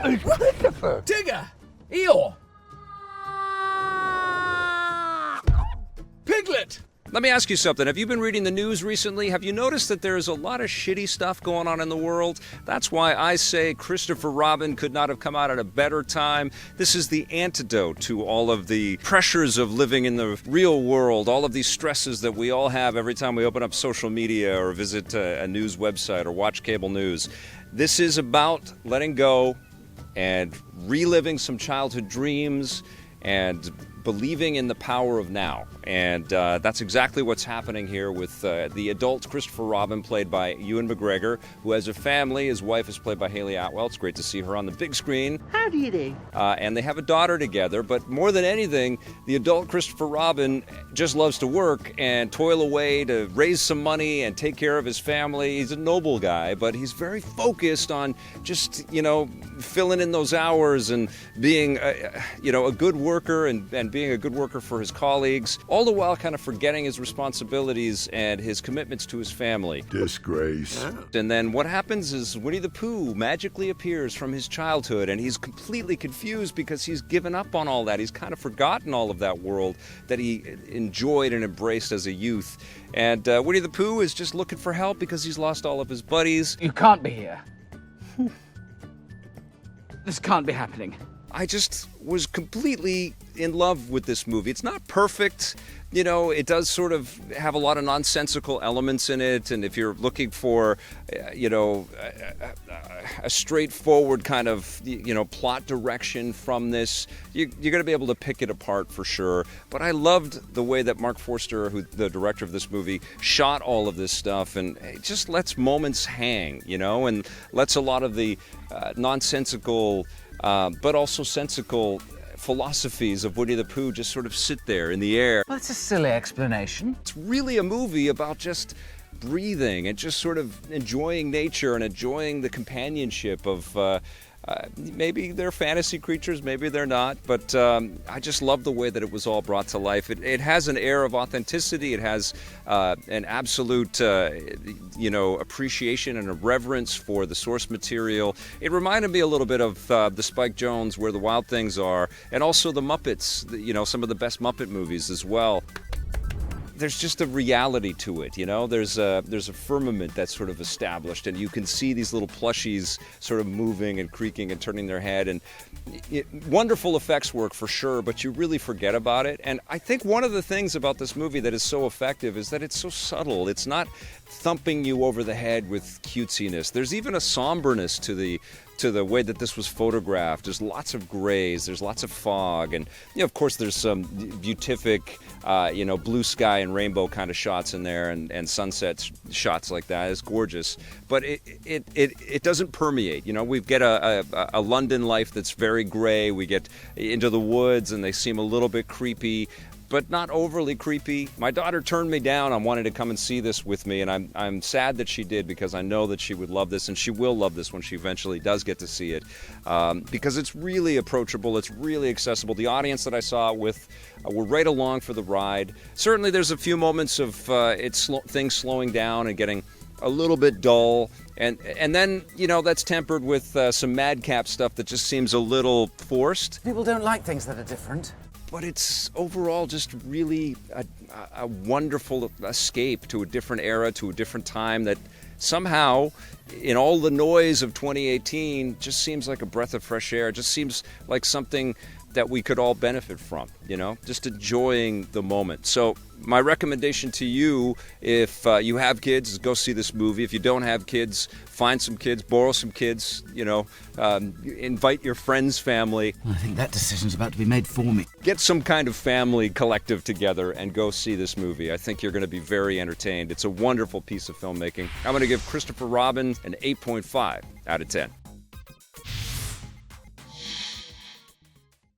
It's Christopher! Tigger! Eeyore! Piglet! Let me ask you something. Have you been reading the news recently? Have you noticed that there's a lot of shitty stuff going on in the world? That's why I say Christopher Robin could not have come out at a better time. This is the antidote to all of the pressures of living in the real world, all of these stresses that we all have every time we open up social media or visit a news website or watch cable news. This is about letting go and reliving some childhood dreams and believing in the power of now. And that's exactly what's happening here with the adult Christopher Robin, played by Ewan McGregor, who has a family. His wife is played by Haley Atwell. It's great to see her on the big screen. How do you do? And they have a daughter together, but more than anything, the adult Christopher Robin just loves to work and toil away to raise some money and take care of his family. He's a noble guy, but he's very focused on just, filling in those hours and being, a good worker and being a good worker for his colleagues, all the while kind of forgetting his responsibilities and his commitments to his family. Disgrace. And then what happens is Winnie the Pooh magically appears from his childhood, and he's completely confused because he's given up on all that. He's kind of forgotten all of that world that he enjoyed and embraced as a youth. And Winnie the Pooh is just looking for help because he's lost all of his buddies. You can't be here. This can't be happening. I just was completely in love with this movie. It's not perfect. It does sort of have a lot of nonsensical elements in it. And if you're looking for, a straightforward kind of, plot direction from this, you're going to be able to pick it apart for sure. But I loved the way that Mark Forster, the director of this movie, shot all of this stuff. And it just lets moments hang, and lets a lot of the nonsensical but also sensical philosophies of Winnie the Pooh just sort of sit there in the air. Well, that's a silly explanation. It's really a movie about just breathing and just sort of enjoying nature and enjoying the companionship of maybe they're fantasy creatures, maybe they're not, but I just love the way that it was all brought to life. It has an air of authenticity. It has an absolute, appreciation and a reverence for the source material. It reminded me a little bit of the Spike Jonze Where the Wild Things Are, and also the Muppets, some of the best Muppet movies as well. There's just a reality to it, There's a firmament that's sort of established, and you can see these little plushies sort of moving and creaking and turning their head, and wonderful effects work for sure, but you really forget about it. And I think one of the things about this movie that is so effective is that it's so subtle. It's not thumping you over the head with cutesiness. There's even a somberness to the way that this was photographed. There's lots of grays, there's lots of fog, and of course there's some beatific, blue sky and rainbow kind of shots in there, and sunset shots like that. It's gorgeous, but it doesn't permeate. We get a London life that's very gray. We get into the woods, and they seem a little bit creepy, but not overly creepy. My daughter turned me down on wanting to come and see this with me, and I'm sad that she did, because I know that she would love this, and she will love this when she eventually does get to see it, because it's really approachable, it's really accessible. The audience that I saw it with were right along for the ride. Certainly there's a few moments of things slowing down and getting a little bit dull, and then that's tempered with some madcap stuff that just seems a little forced. People don't like things that are different. But it's overall just really a wonderful escape to a different era, to a different time that somehow, in all the noise of 2018, just seems like a breath of fresh air. It just seems like something that we could all benefit from, just enjoying the moment. So my recommendation to you, if you have kids, is go see this movie. If you don't have kids, find some kids, borrow some kids, invite your friend's family. I think that decision's about to be made for me. Get some kind of family collective together and go see this movie. I think you're going to be very entertained. It's a wonderful piece of filmmaking. I'm going to give Christopher Robin an 8.5 out of 10.